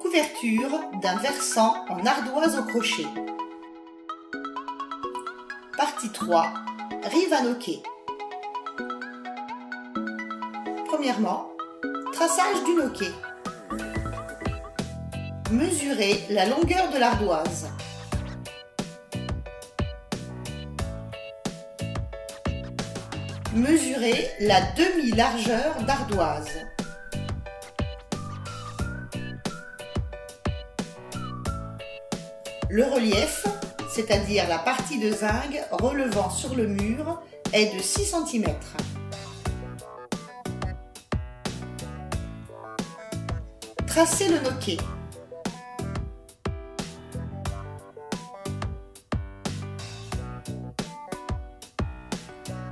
Couverture d'un versant en ardoise au crochet. Partie 3. Rive à noquer. Premièrement, traçage du noquet. Mesurez la longueur de l'ardoise. Mesurez la demi-largeur d'ardoise. Le relief, c'est-à-dire la partie de zinc relevant sur le mur, est de 6 cm. Tracez le noquet.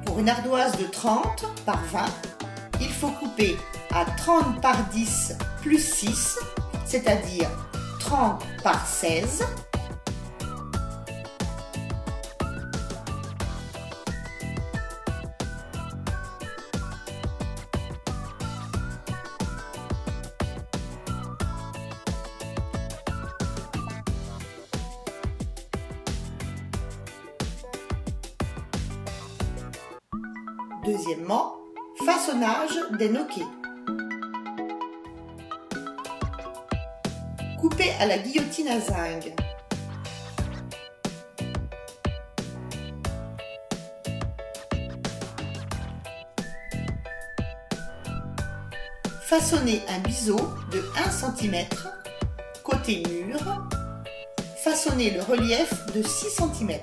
Pour une ardoise de 30 par 20, il faut couper à 30 par 10 plus 6, c'est-à-dire 30 par 16. Deuxièmement, façonnage des noquets. Coupez à la guillotine à zinc. Façonnez un biseau de 1 cm côté mur. Façonnez le relief de 6 cm.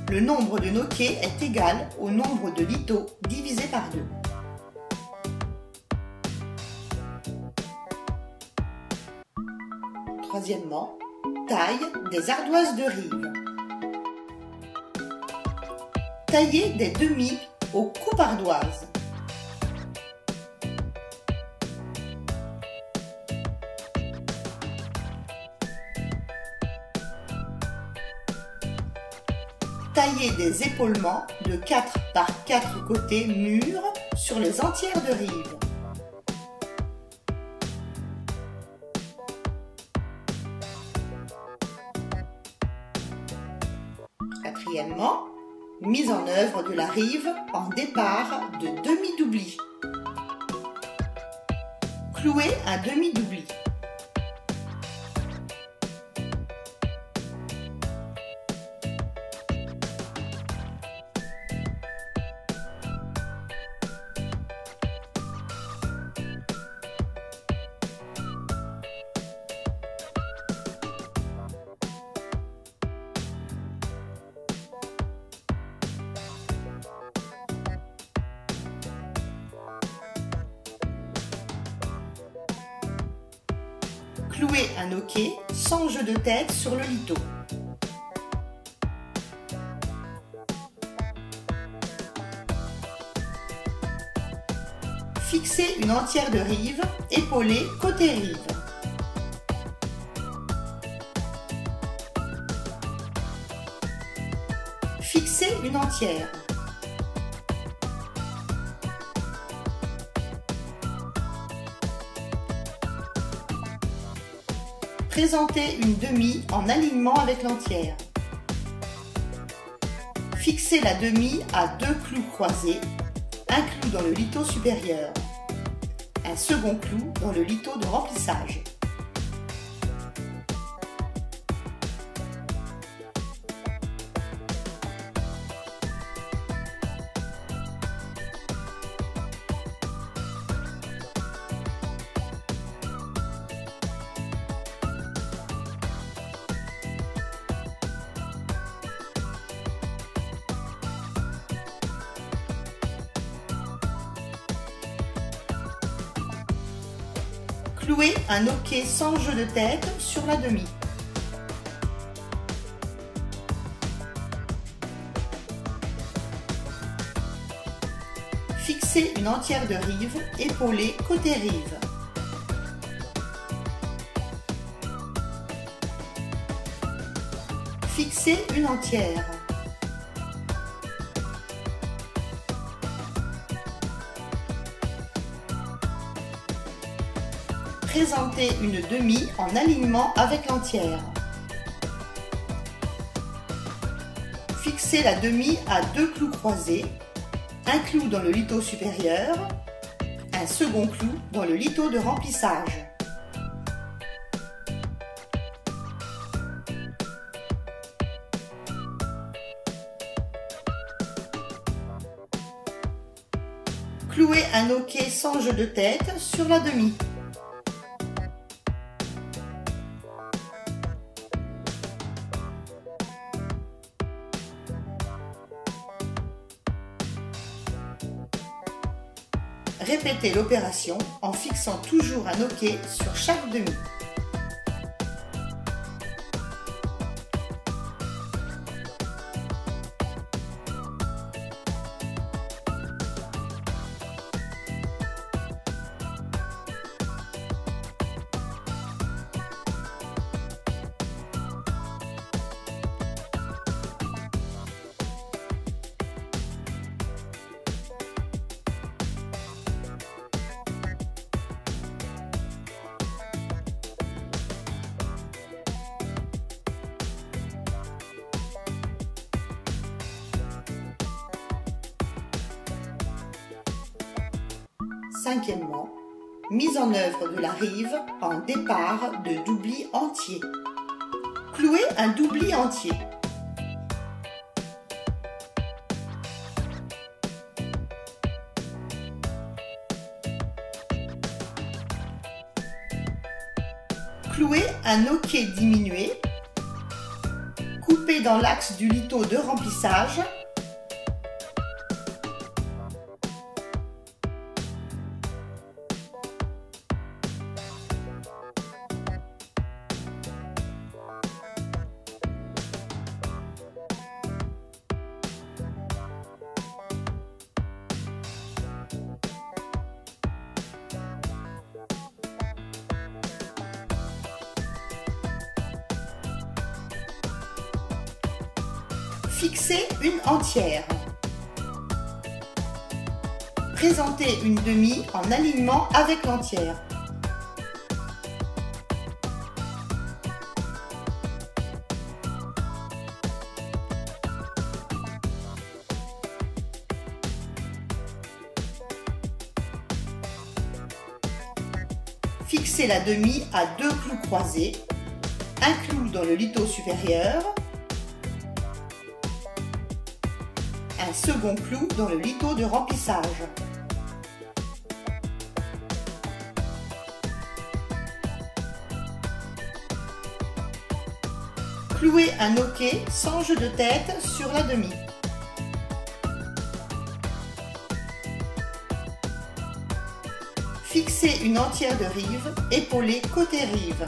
Le nombre de noquets est égal au nombre de liteaux divisé par 2. Troisièmement, taille des ardoises de rive. Taillez des demi aux coupe-ardoises. Taillez des épaulements de 4 par 4 côtés mûrs sur les entières de rive. Quatrièmement, mise en œuvre de la rive en départ de demi-doubli. Clouez un demi-doubli. Clouez un noquet sans jeu de tête sur le liteau. Fixez une entière de rive, épaulée côté rive. Fixez une entière. Présentez une demi en alignement avec l'entière. Fixez la demi à 2 clous croisés, un clou dans le liteau supérieur, un second clou dans le liteau de remplissage. Clouez un noquet sans jeu de tête sur la demi. Fixez une entière de rive épaulée côté rive. Fixez une entière. Présentez une demi en alignement avec l'entière. Fixez la demi à 2 clous croisés, un clou dans le lito supérieur, un second clou dans le lito de remplissage. Clouez un noquet sans jeu de tête sur la demi. Répétez l'opération en fixant toujours un noquet sur chaque demi. Cinquièmement, mise en œuvre de la rive en départ de doubli entier. Clouez un doubli entier. Clouez un noquet diminué, coupé dans l'axe du lito de remplissage. Fixez une entière. Présentez une demi en alignement avec l'entière. Fixez la demi à 2 clous croisés, un clou dans le lito supérieur, un second clou dans le lito de remplissage. Clouez un noquet sans jeu de tête sur la demi. Fixez une entière de rive épaulée côté rive.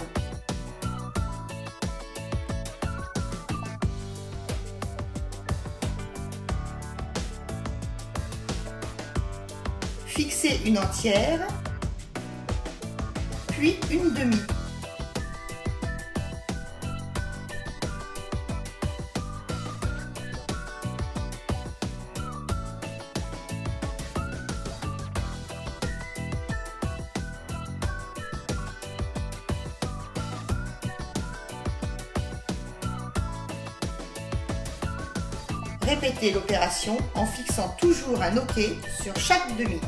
Fixez une entière, puis une demi. Répétez l'opération en fixant toujours un noquet sur chaque demi.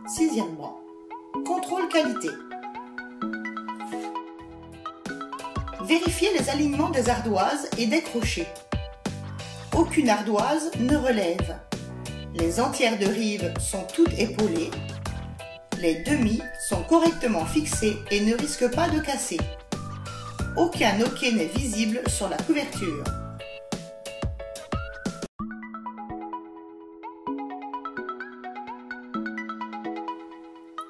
Sixièmement, contrôle qualité. Vérifiez les alignements des ardoises et des crochets. Aucune ardoise ne relève. Les entières de rive sont toutes épaulées. Les demi sont correctement fixés et ne risquent pas de casser. Aucun noquet n'est visible sur la couverture.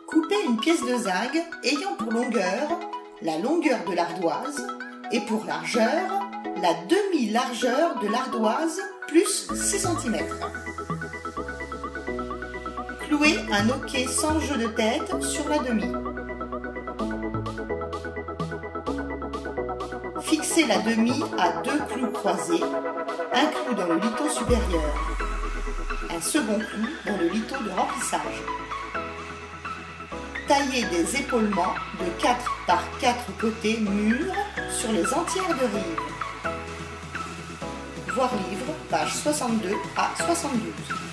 Coupez une pièce de zinc ayant pour longueur la longueur de l'ardoise et pour largeur la demi-largeur de l'ardoise plus 6 cm. Clouez un noquet sans jeu de tête sur la demi. Fixez la demi à 2 clous croisés, un clou dans le lito supérieur. second clou dans le lito de remplissage. Tailler des épaulements de 4 par 4 côtés mûrs sur les entières de rive. Voir livre, page 62 à 72.